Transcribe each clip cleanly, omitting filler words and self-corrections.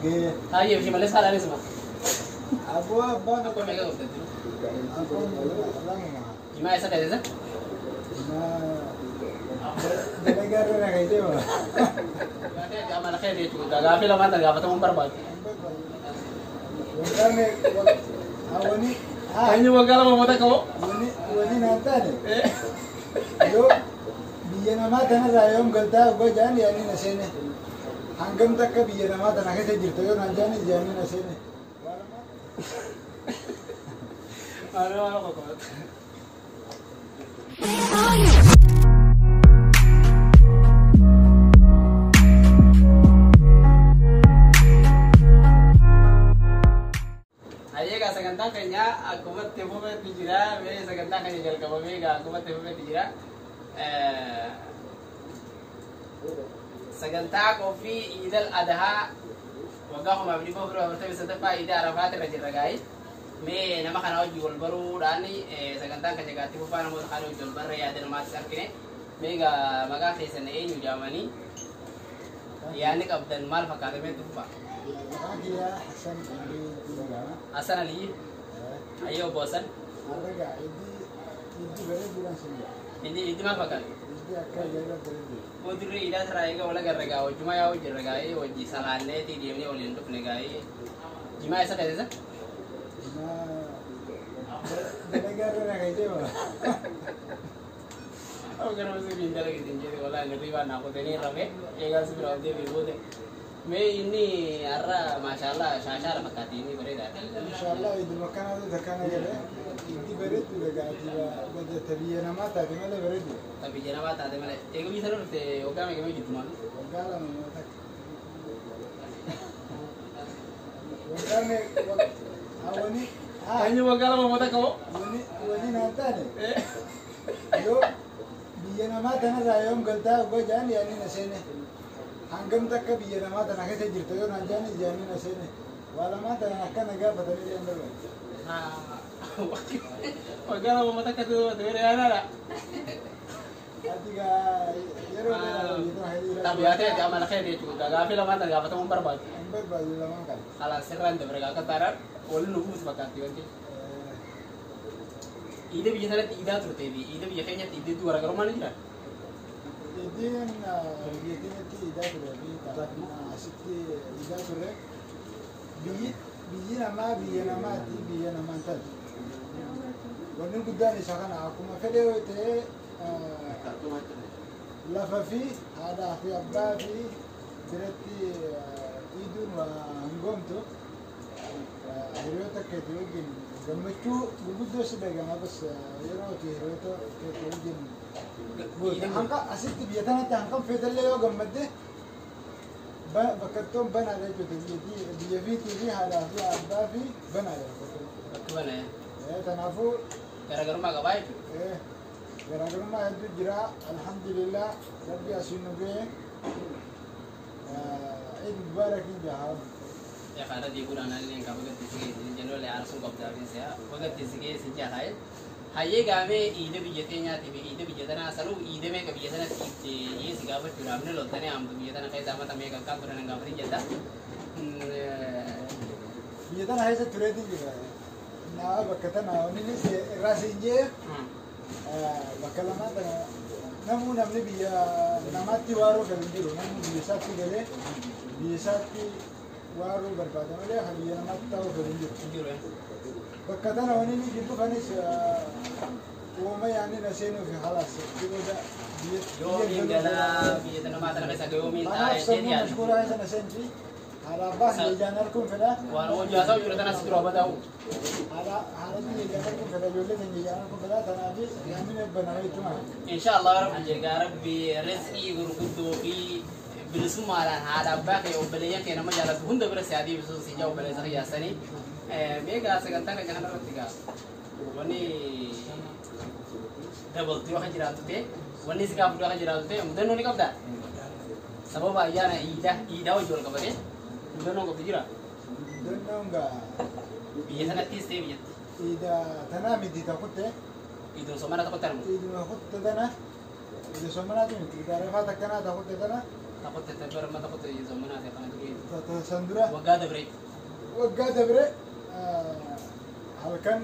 Gaya. Ayo sih malas salah nih semua. Apa? Aku mega udah tuh. Aku lama. Gimana esa tadi esa? Negara nak itu. Berarti amal khair dia juga. Gak film mana gak ketemu berbuat. Bukan awani. Hanya wakala mau mata kau. Wani nanta nih. Yo biaya nama tanah rayom galta gua jangan ya ini nasene. Hanggam tak ke biaya nama tanah kita jirto yo nanjani jangan nasene. Ano kok. Aja sagantaa kanya aku buat temu tijira, me sagantaa kanya jalan kamu mega aku buat temu tijira. Sagantaa kopi Idul Adha, wagah mau beli kopi berarti bisa dapat Idul Arafat rajin ragai. Me nama kana jual baru dani sagantaa kanya gati bukan nama kana jual baru ya dan masih kini. Mega maga kesan ini jamani. Ya ini kabdan mal fakar me tuh pak. Dia Hasan Ali juga. Hasan Ali. Ayo bosan. Ada gak? Ini beri bulan semua. Ini mah bakal. Ini akan jaga beri. Putri ida serai ka wala garga o cuma ya o jirga o ji salane ti dia ni olin tuk negai. Jima esa tadi esa? Negara nak itu. Oh kan masih pintar lagi jadi wala ngeri wana aku tadi rame. Ya kan sebelum dia bibu deh. Me ini arah masalah syashar makati ini beredar. Insyaallah itu makan itu tekan aja deh. Ini bered juga gak tiba. Beda tapi nama tadi malah bered. Tapi jangan apa tadi malah. Ego bisa loh te oka me kami gitu mah. Galam tak. Bukan awani. Hanya wakala mau mata kau. Wani nanta nih. Yo biaya nama tanah rayom galta gua jangan ya ini nasene. Hanggam tak ke biaya nama tanah kita jirto yo nanjani jangan nasene. Wala mata tanah kan agak betul dia ambil. Wakala mau mata kau tu dari mana lah? Tiga jero Tapi ada amal khair dia juga. Gak film mana gak ketemu berbuat. ambil baju lama kan. Kalau seran tu mereka kataran, oleh nunggu sepakat nanti. Ide bisa nanti ide terus tadi. Ide bisa kayaknya ide tu orang rumah ni kan? Jadi yang jadi nanti tidak berarti tapi asik tidak boleh. Biji nama antar. Warna kuda ni sekarang aku makan dia itu lafafi ada afi abbafi berarti idun wa anggom tu. Hero tak ketujin. Gambachu gugudo sebagai ngabas hero tu hero tu ketujin. Angka asik tu biasa nanti angka federal leo gambar بكتم بنا على جدودي بيجي تيجي هذا في أبدا بنا على Betul ya. تنافو Gara-gara rumah gak baik. gara-gara mah itu jira alhamdulillah rabbi asinu be Eid Mubarak jahab Ya karena di bulan ini yang kamu ketisik ini jenuh le arsul kau berarti saya. Ketisik sejak hari. Haye game ide bijatnya tibi ide bijatnya selalu ide me kebiasaan ide ini segala macam ramai loh tanya am bijatnya kayak sama tapi kakak kurang enggak beri jatah. bijatan hai sa turedi juga na bakata na ini si rasinje bakalama ta namu namne biya namati waro galinjiro namu bisati waro berbada male haliya namati tawo galinjiro bakata na ini gitu kanis وما يعني نسينه في خلاص كده ده يومين جلا بيجتنا ما تنا بس يومين أنا أصلا مشكورة هذا نسين فيه على بحر يجانا لكم فلا وانا وجهه يقول انا سكر بداو على دي يجانا لكم فلا يقول لك يجانا لكم فلا تنادي يعني بنويتما ان شاء الله رب جرجا ربي رزقي غرغدو في بالسم على هذا باقي وبليان كان ما جالس هند برس عادي بس سيجا وبلي زي سني ميغا سغنتا كان رتيغا وني double tu akan jirat tu, wani sikap tu akan jirat tu, mudah noni kau dah. Sebab ayah na ida jual kau betul, mudah nong kau jirat. Mudah enggak. Biasa nanti stay biasa. Ida tanah midi takut deh. Itu semua nak takut terus. Ida takut tanah. Ida semua nak tu. Ida rafat tanah takut tanah. Takut tetap ma takut zaman ada kan dulu. sandura Wagga dabre. waggaa dabre halkan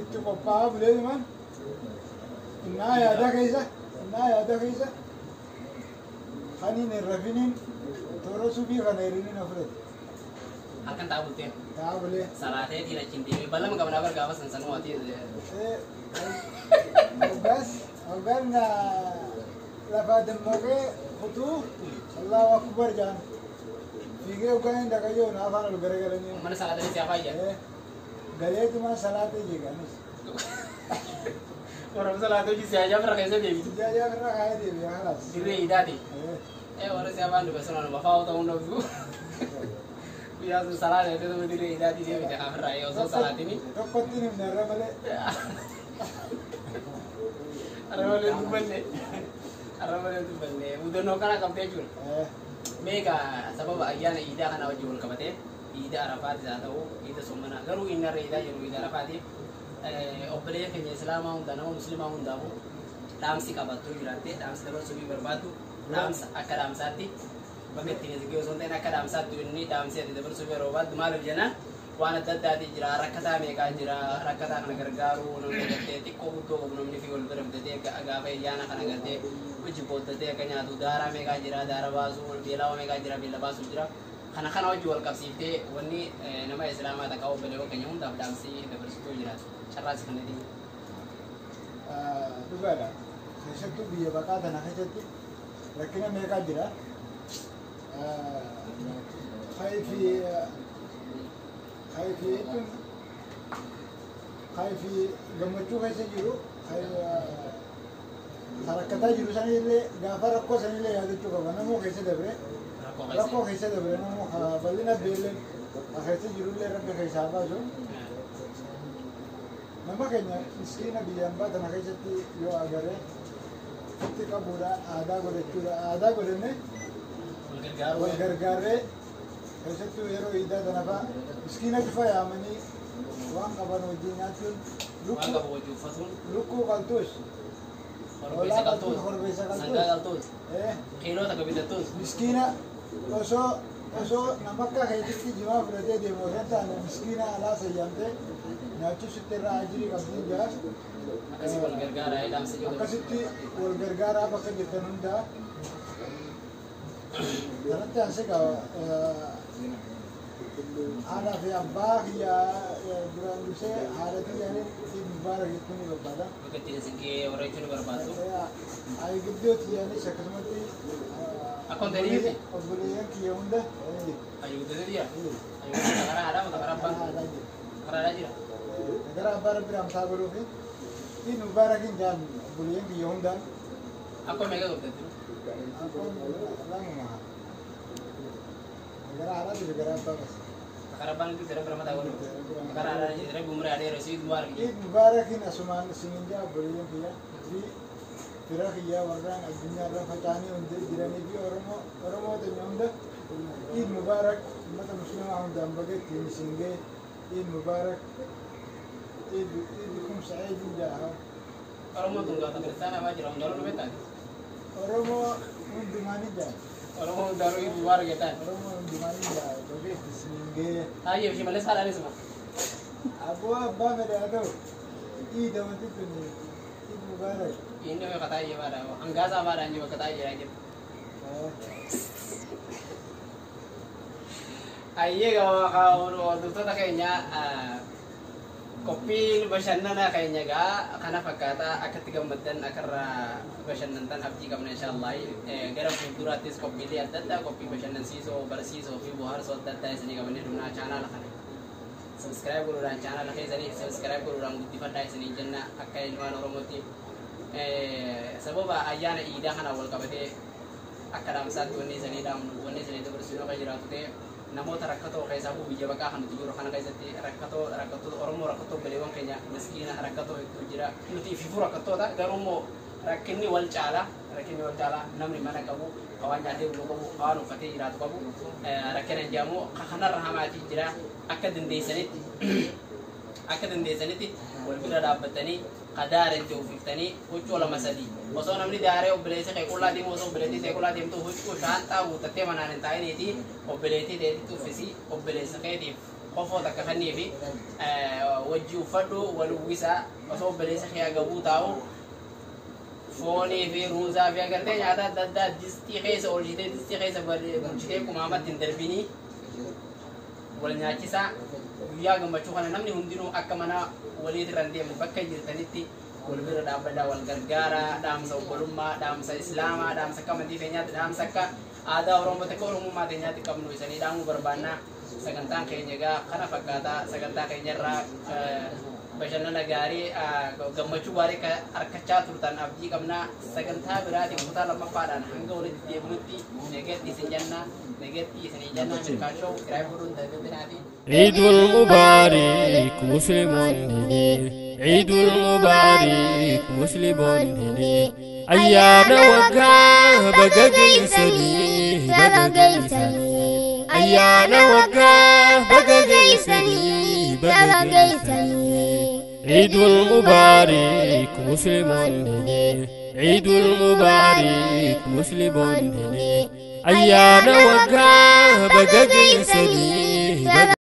itti qophaa'aa bulee himan innaa yaada keessa kaniin hin rafiniin toora subii kana hiriniin afurate Akan tahu tuh. taa bulee Salatnya tidak cinti. Balam kamu nabar gawas sensan mati. hoggaan lafaa dammaqee kutuu allahu akbar jaan fiigee hoggaan hin dhaqayyoo naafaan ol garagalanii Mana salatnya siapa aja? galeetumaan salaatee jeegaanis Orang salatnya sih aja pernah kayak dia gitu. jaajaa irra kaayee deebi'e halas Dire idati. Orang siapa anu bahasa nama bafau tahu nunggu. Biar tuh salat itu tuh dire idati dia bisa cover aja. So salat ini. tokkotti hin himne irra malee Arabale itu bende. Arabale itu bende. Udah nokana kampanye juga. Mega sabab ayana ida kana wajibul kabate. Ida Arafat atau ida somana. Garu inna ida yang ida Arafati. Obbollee keenya islaamaa hundaa nama muslimaa hundaa'u dhaamsi qabattuu jiraatte dhaamsi dabarsuu barbaadu dhaamsa akka dhaamsaatti bakka ittiin isigee osoo hin ta'in akka dhaamsaatti inni dhaamsi ati dabarsuu barbaadu maaliif jenna waan adda addaati jira rakkataa meeqaa jira rakkataa kana gargaaruu namni gartee xiqqoo guddoo qabu namni fi wal bira bitatee gaafa ayyaana kana gartee hojii booddatee akka nyaatu daaraa meeqaa jira daara baasuu beelaa meeqaa jira beela baasuu jira kana wajji wal qabsiiftee wanni nama islaamaa takka obboleewwan keenya hundaaf dhaamsi dabarsuu jiraatu. Charras kan ini. Dhugaadha. Keessattuu biyya baqaa tana keessatti rakkina meeqaa jira. Kayfi gammachuu keessa jiru rakkataa jiru sanillee gaafa rakkoo sanillee yaadachuu qaba. Namoo keessa dabre rakkoo keessa dabre namoo bal'ina beelleen keessa jirullee rabbi keessaa baasu. Nama keenya miskiina biyyaan baatana keessatti yoo agarre itti qabuudha aadaa godhachuudha aadaa godhanne wal gargaarree keessattuu yeroo iidaa tana fa'a miskiina bifa yaamanii waan qaban wajjin nyaachuun lukkuu qaltuus hoolaa qaltuus korbeessa qaltuus miskiina osoo nama akka keessatti jimaa fudhatee deemu osoo hin taane miskiina alaa sayyaamtee nyaachuu sitti irraa ajirii qabdiin jira. Akkasitti wal gargaaraa bakka jirtan hundaa kanatti ansi qaba. Haadhaa fi abbaa kiyyaa duraan dursee haadha kiyyaanin mubaara jechuun ni barbaada. Bakka ittiin isin warreechuu ni barbaadu. Ayi gidduutti yaanis akkasumatti obboleeyyan kiyya hunda. Ayi gidduutti jira. Ayi gidduutti karaa haadhaa moo karaa abbaa? Karaa haadhaa jira. Negara abbar biram sabulu fi in mubarakin jam buliyan ki yondan Aku mega dokter tu. aku lang ma negara ara di negara abbar Karaa abbaan itu tidak pernah tahu. Karaa haadhaa jira bumree adee rasiid mubarak. in mubarakin asuman sinja buliyan ki di tira kiya warran adunya ra fatani unde dirani bi oromo te nyonda in mubarak mata muslima hunda ambaget tin singe in mubarak إيدكم سعيد جاها. Oromo tunggal Kristen apa jira undang lu betan. Oromo undumani jaa. Oromo daru ibu war getan. Oromo undumani jaa. Jadi singe. Ayo si malas ada semua. Abu abba meda ado. Ida mati tuni. Ibu barak. Ini me kata iya pada. Angga sama ada juga kata iya lagi. Ayo kalau dokter tak kayaknya kopi bashannana kayaknya ga kana fakata akka tigammadan akarra bashannantan abdi qabna inshallah gara fulduratis kopi li adda kopi bashannan siso barsiiso fi buhar so adda isini qabne dumna channel kana subscribe gururan channel kay sani subscribe gururan gudifadda isini janna akka ilman oromoti sababa ayana ida kana wal qabate akka damsat wonni sani dabarsino kay jiratu te namoota rakkatoo keessaa biyya baqaa kan jiru kana keessatti rakkatoo oromoo rakkatoo beleewwan keenya miskiina rakkatoo hedduu jira nuti ifiifuu rakkattoota garuu immoo rakkinni wal caala namni mana qabu waan nyaatee bulu qabu waan uffatee jiraatu qabu rakkina jedhamu kanarra hamaatii jira akka dandeessanitti wal bira dhaabbatanii قدار انت وفيتني وجو لما سدي وصونا من داري وبليتي كل دي موسو بليتي كل دي متو وجو شانتا وتتي من ان تاينيتي وبليتي دي تو فيسي وبليتي كيدي قفو تكفني في وجو فدو ولويسا وصو بليتي خيا غبوتاو فوني في روزا في اگرتي جاتا ددا دستي خيس اورجيتي دستي خيس برجيتي كمامت تندربيني ولنياچيسا يا غمچو كان نمني هندينو اكمنا وليد رندي مبكى جرتنيتي والبر دابدا والغرغارا دام سو بلوما دام سا اسلاما دام سا كمدي فينيا دام سكا ada orang betul orang mau matinya di kamu nulis ini damu berbana segantang kayaknya ga karena fakata segantang kayaknya rak bacaan negari gamacu bari ke arkaca turutan abdi kamna segantang berarti kita lama padan hangga oleh dia muti neget di senjana neget di senjana merkasau kira burun dari berarti عيد المبارك مسلمون عيد المبارك مسلمون أيام وقاه بقى سني أيام وقاه بقى سني عيد المبارك مسلمون عيد المبارك مسلمون أيام وقاه بقى سني